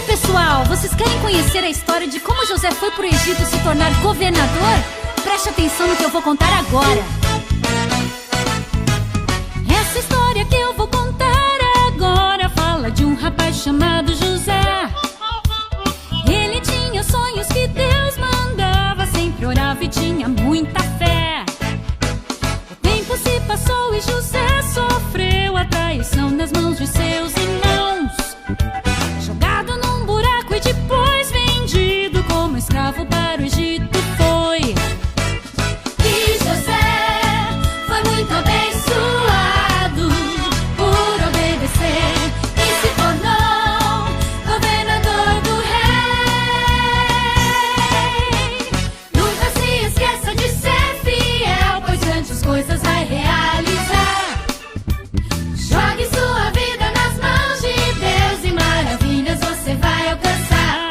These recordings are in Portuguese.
Pessoal, vocês querem conhecer a história de como José foi para o Egito se tornar governador? Preste atenção no que eu vou contar agora. Essa história que eu vou contar agora fala de um rapaz chamado José. Ele tinha sonhos que Deus mandava, sempre orava e tinha muita fé. O tempo se passou e José sofreu a traição nas mãos de seus irmãos. Jogado num buraco e depois vendido como escravo para o Egito foi. E José foi muito abençoado por obedecer e se tornou governador do rei. Nunca se esqueça de ser fiel, pois grandes coisas vai realizar. Jogue sua vida nas mãos de Deus e maravilhas você vai alcançar.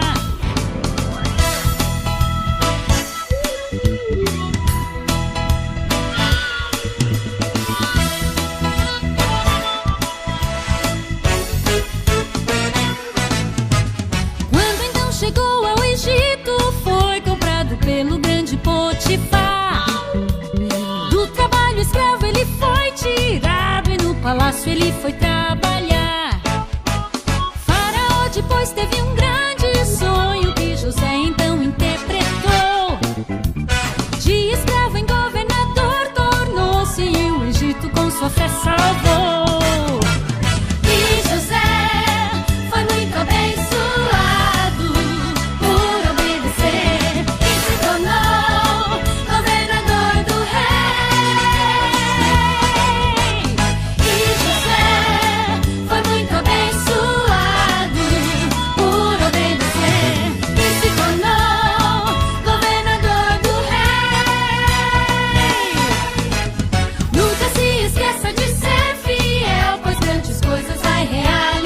Quando então chegou ao Egito, foi comprado pelo grande Potifar. Do trabalho escravo ele foi tirado e no palácio ele foi trabalhar. Faraó depois teve um grande sonho que José então interpretou. De escravo em governador tornou-se e o Egito com sua fé salvou. E José foi muito abençoado por obedecer e se tornou governador do rei. E José foi muito abençoado por obedecer e se tornou governador do rei. Nunca se esqueça de ser fiel, pois grandes coisas vai realizar.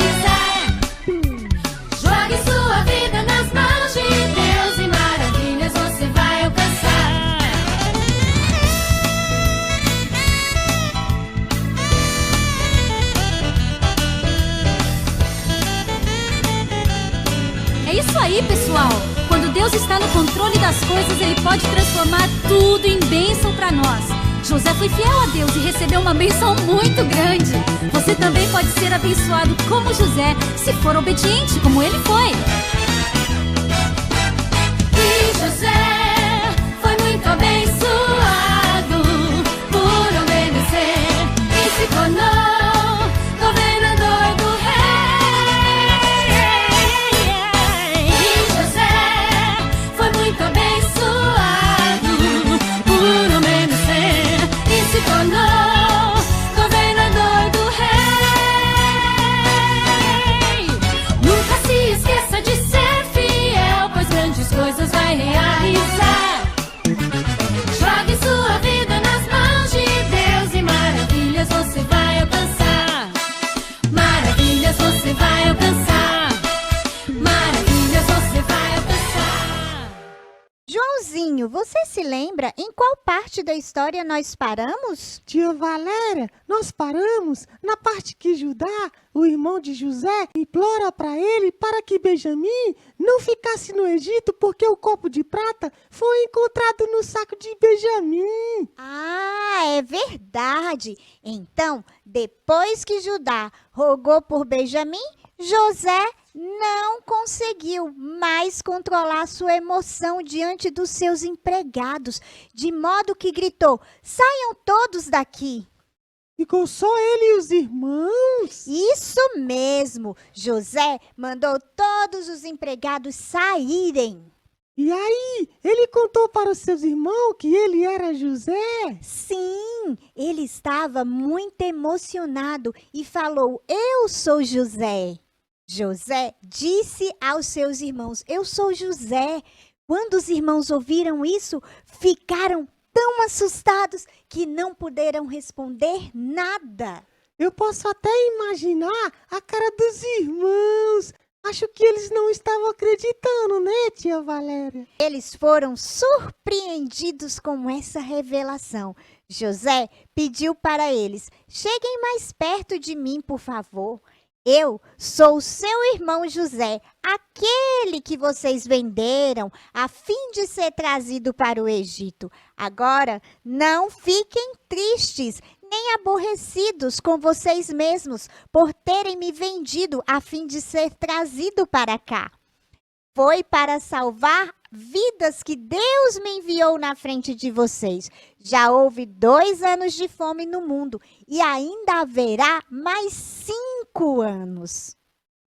Jogue sua vida nas mãos de Deus e maravilhas você vai alcançar. É isso aí, pessoal! Quando Deus está no controle das coisas, Ele pode transformar tudo em bênção para nós. José foi fiel a Deus e recebeu uma bênção muito grande. Você também pode ser abençoado como José, se for obediente como ele foi. E José foi muito abençoado por obedecer e se tornou governador do rei. E José foi muito abençoado por obedecer e se tornou governador do rei. Nunca se esqueça de ser fiel, pois grandes coisas vai realizar. Jogue sua vida nas mãos de Deus e maravilhas você vai alcançar. Maravilhas você vai alcançar. Maravilhas você vai alcançar. Joãozinho, você se lembra em qual parte da história nós paramos? Tia Valéria, nós paramos na parte que Judá, o irmão de José, implora para ele para que Benjamim não ficasse no Egito porque o copo de prata foi encontrado no saco de Benjamim. Ah, é verdade. Então, depois que Judá rogou por Benjamim, José não conseguiu mais controlar sua emoção diante dos seus empregados, de modo que gritou: "Saiam todos daqui!" Ficou só ele e os irmãos? Isso mesmo! José mandou todos os empregados saírem. E aí, ele contou para os seus irmãos que ele era José? Sim, ele estava muito emocionado e falou: "Eu sou José." José disse aos seus irmãos: "Eu sou José." Quando os irmãos ouviram isso, ficaram tão assustados que não puderam responder nada. Eu posso até imaginar a cara dos irmãos. Acho que eles não estavam acreditando, né, tia Valéria? Eles foram surpreendidos com essa revelação. José pediu para eles: cheguem mais perto de mim, por favor. Eu sou o seu irmão José, aquele que vocês venderam a fim de ser trazido para o Egito. Agora, não fiquem tristes nem aborrecidos com vocês mesmos por terem me vendido a fim de ser trazido para cá. Foi para salvar vidas que Deus me enviou na frente de vocês. Já houve 2 anos de fome no mundo e ainda haverá mais 5 anos.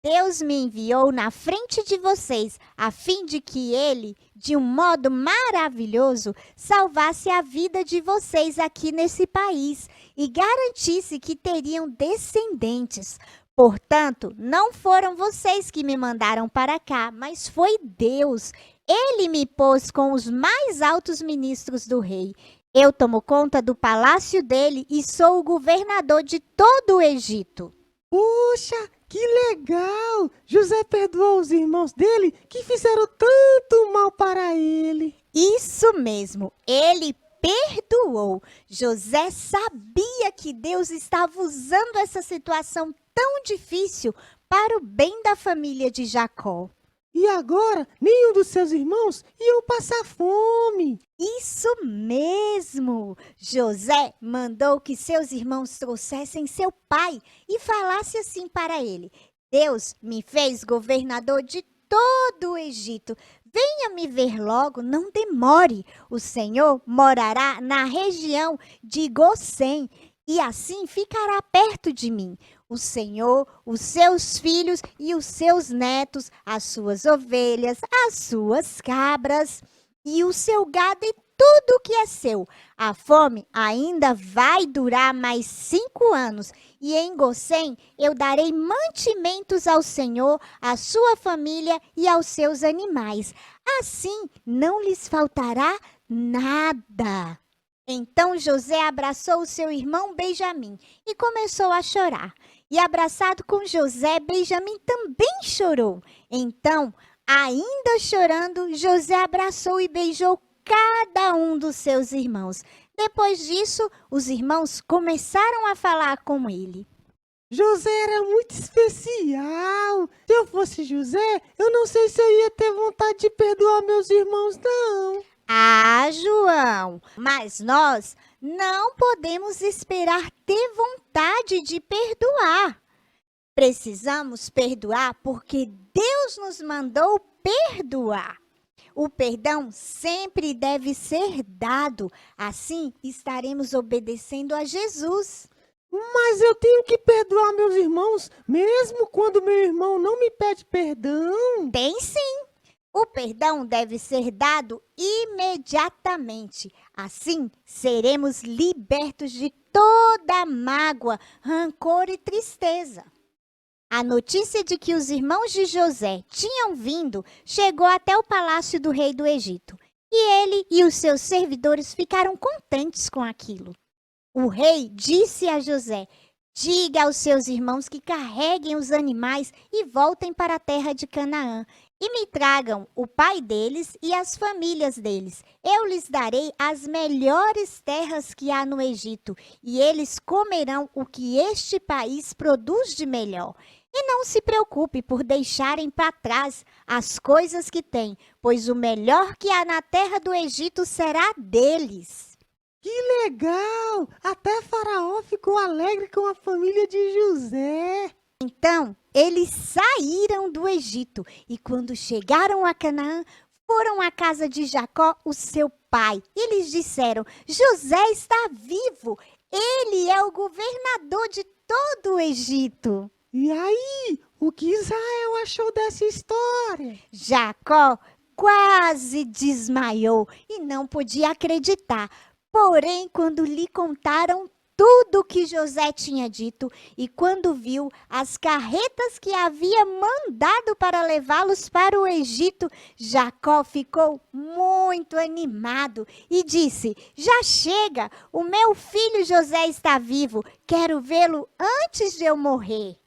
Deus me enviou na frente de vocês a fim de que Ele, de um modo maravilhoso, salvasse a vida de vocês aqui nesse país e garantisse que teriam descendentes. Portanto, não foram vocês que me mandaram para cá, mas foi Deus. Ele me pôs com os mais altos ministros do rei. Eu tomo conta do palácio dele e sou o governador de todo o Egito. Puxa, que legal! José perdoou os irmãos dele que fizeram tanto mal para ele. Isso mesmo, ele perdoou. José sabia que Deus estava usando essa situação tão difícil para o bem da família de Jacó. E agora, nenhum dos seus irmãos iam passar fome. Isso mesmo! José mandou que seus irmãos trouxessem seu pai e falasse assim para ele: Deus me fez governador de todo o Egito. Venha me ver logo, não demore. O Senhor morará na região de Gosém e assim ficará perto de mim. O Senhor, os seus filhos e os seus netos, as suas ovelhas, as suas cabras e o seu gado e tudo que é seu. A fome ainda vai durar mais 5 anos e em Gosém eu darei mantimentos ao Senhor, à sua família e aos seus animais. Assim não lhes faltará nada. Então José abraçou o seu irmão Benjamim e começou a chorar. E abraçado com José, Benjamim também chorou. Então, ainda chorando, José abraçou e beijou cada um dos seus irmãos. Depois disso, os irmãos começaram a falar com ele. José era muito especial. Se eu fosse José, eu não sei se eu ia ter vontade de perdoar meus irmãos, não. Ah, João, mas nós não podemos esperar ter vontade de perdoar. Precisamos perdoar porque Deus nos mandou perdoar. O perdão sempre deve ser dado, assim estaremos obedecendo a Jesus. Mas eu tenho que perdoar meus irmãos, mesmo quando meu irmão não me pede perdão? Tem sim. O perdão deve ser dado imediatamente. Assim, seremos libertos de toda mágoa, rancor e tristeza. A notícia de que os irmãos de José tinham vindo chegou até o palácio do rei do Egito. E ele e os seus servidores ficaram contentes com aquilo. O rei disse a José: diga aos seus irmãos que carreguem os animais e voltem para a terra de Canaã. E me tragam o pai deles e as famílias deles. Eu lhes darei as melhores terras que há no Egito, e eles comerão o que este país produz de melhor. E não se preocupe por deixarem para trás as coisas que têm, pois o melhor que há na terra do Egito será deles. Que legal! Até Faraó ficou alegre com a família de José. Então, eles saíram do Egito e quando chegaram a Canaã, foram à casa de Jacó, o seu pai. E lhes disseram: José está vivo, ele é o governador de todo o Egito. E aí, o que Israel achou dessa história? Jacó quase desmaiou e não podia acreditar. Porém, quando lhe contaram tudo o que José tinha dito, e quando viu as carretas que havia mandado para levá-los para o Egito, Jacó ficou muito animado e disse: já chega, o meu filho José está vivo, quero vê-lo antes de eu morrer.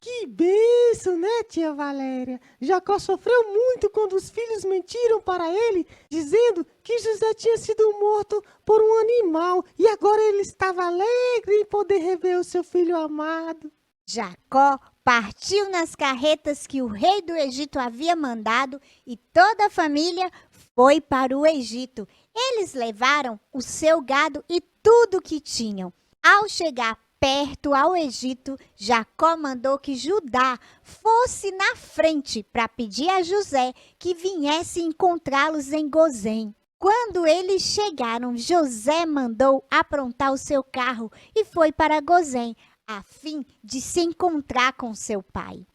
Que bênção, né, tia Valéria? Jacó sofreu muito quando os filhos mentiram para ele, dizendo que José tinha sido morto por um animal e agora ele estava alegre em poder rever o seu filho amado. Jacó partiu nas carretas que o rei do Egito havia mandado e toda a família foi para o Egito. Eles levaram o seu gado e tudo que tinham. Ao chegar perto ao Egito, Jacó mandou que Judá fosse na frente para pedir a José que viesse encontrá-los em Gozém. Quando eles chegaram, José mandou aprontar o seu carro e foi para Gozém, a fim de se encontrar com seu pai.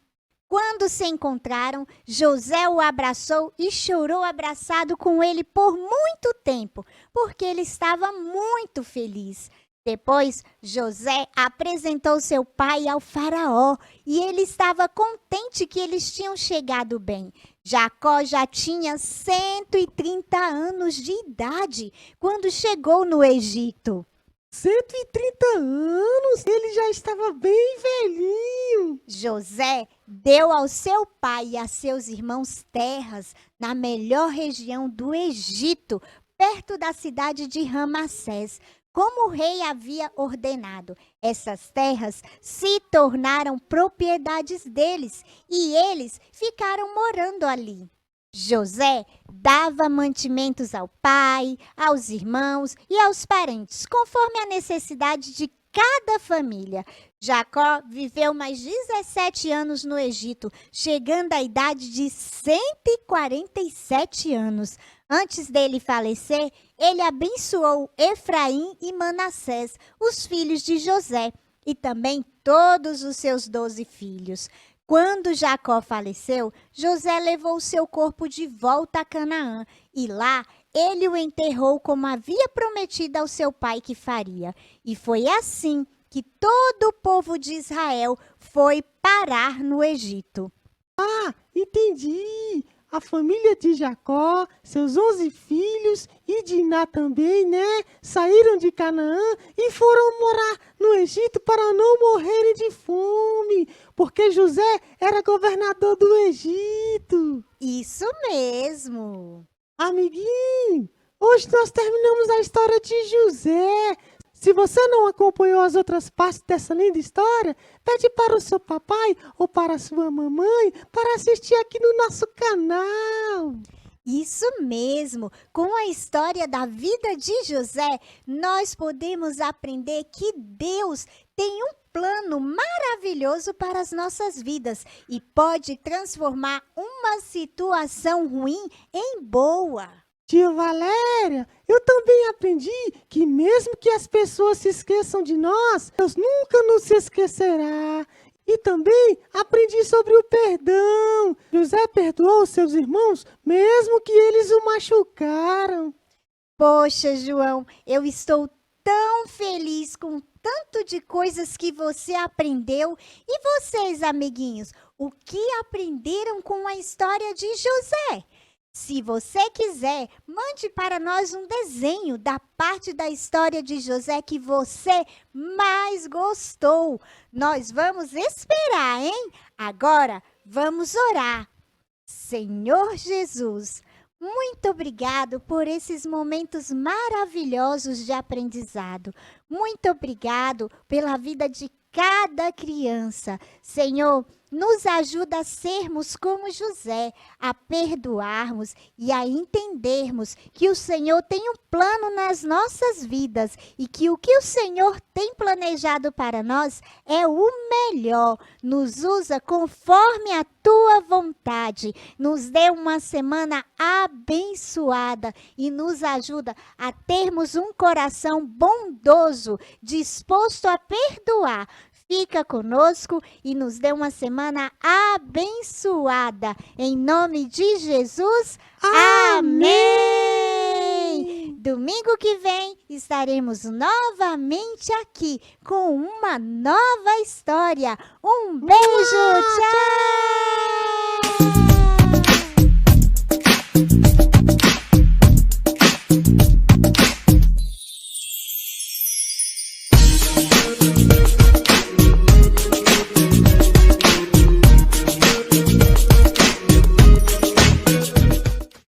Quando se encontraram, José o abraçou e chorou abraçado com ele por muito tempo, porque ele estava muito feliz. Depois, José apresentou seu pai ao faraó e ele estava contente que eles tinham chegado bem. Jacó já tinha 130 anos de idade quando chegou no Egito. 130 anos? Ele já estava bem velhinho. José deu ao seu pai e a seus irmãos terras na melhor região do Egito, perto da cidade de Ramassés, como o rei havia ordenado. Essas terras se tornaram propriedades deles e eles ficaram morando ali. José dava mantimentos ao pai, aos irmãos e aos parentes, conforme a necessidade de cada família. Jacó viveu mais 17 anos no Egito, chegando à idade de 147 anos. Antes dele falecer, ele abençoou Efraim e Manassés, os filhos de José, e também todos os seus 12 filhos. Quando Jacó faleceu, José levou seu corpo de volta a Canaã, e lá ele o enterrou como havia prometido ao seu pai que faria. E foi assim que todo o povo de Israel foi parar no Egito. Ah, entendi. A família de Jacó, seus 11 filhos e Diná também, né? Saíram de Canaã e foram morar no Egito para não morrerem de fome, porque José era governador do Egito. Isso mesmo. Amiguinho, hoje nós terminamos a história de José. Se você não acompanhou as outras partes dessa linda história, pede para o seu papai ou para a sua mamãe para assistir aqui no nosso canal. Isso mesmo! Com a história da vida de José, nós podemos aprender que Deus tem um plano maravilhoso para as nossas vidas e pode transformar uma situação ruim em boa. Tia Valéria, eu também aprendi que mesmo que as pessoas se esqueçam de nós, Deus nunca nos esquecerá. E também aprendi sobre o perdão. José perdoou seus irmãos, mesmo que eles o machucaram. Poxa, João, eu estou tão feliz com tanto de coisas que você aprendeu. E vocês, amiguinhos, o que aprenderam com a história de José? Se você quiser, mande para nós um desenho da parte da história de José que você mais gostou. Nós vamos esperar, hein? Agora, vamos orar. Senhor Jesus, muito obrigado por esses momentos maravilhosos de aprendizado. Muito obrigado pela vida de cada criança. Senhor, nos ajuda a sermos como José, a perdoarmos e a entendermos que o Senhor tem um plano nas nossas vidas e que o que o Senhor tem planejado para nós é o melhor. Nos usa conforme a tua vontade. Nos dê uma semana abençoada e nos ajuda a termos um coração bondoso, disposto a perdoar. Fica conosco e nos dê uma semana abençoada. Em nome de Jesus, amém! domingo que vem estaremos novamente aqui com uma nova história. Um beijo, tchau!